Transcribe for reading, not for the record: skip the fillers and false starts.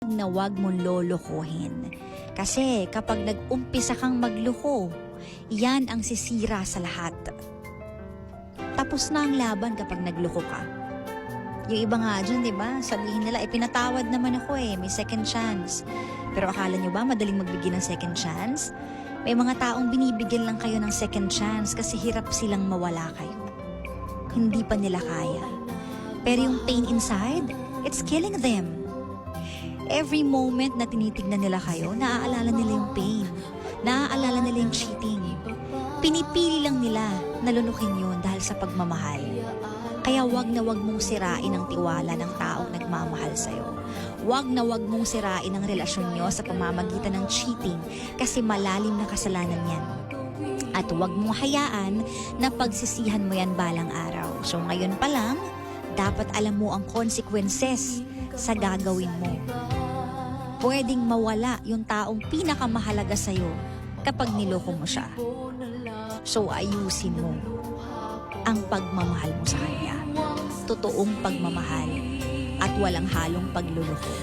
na wag mong lolokohin. Kasi kapag nag-umpisa kang magloko, yan ang sisira sa lahat. Tapos na ang laban kapag nagloko ka. Yung iba nga dyan, di ba? Sabihin nila, pinatawad naman ako may second chance. Pero akala nyo ba madaling magbigay ng second chance? May mga taong binibigyan lang kayo ng second chance kasi hirap silang mawala kayo. Hindi pa nila kaya. Pero yung pain inside, it's killing them. Every moment na tinitignan nila kayo, naaalala nila yung pain. Naaalala nila yung cheating. Pinipili lang nila na lulukin yun dahil sa pagmamahal. Kaya wag na wag mong sirain ang tiwala ng taong nagmamahal sa'yo. Wag na wag mong sirain ang relasyon nyo sa pamamagitan ng cheating kasi malalim na kasalanan yan. At wag mong hayaan na pagsisihan mo yan balang araw. So ngayon pa lang, dapat alam mo ang consequences sa gagawin mo. Pwedeng mawala yung taong pinakamahalaga sa'yo kapag niloko mo siya. So ayusin mo ang pagmamahal mo sa kanya. Totoong pagmamahal at walang halong pagluloko.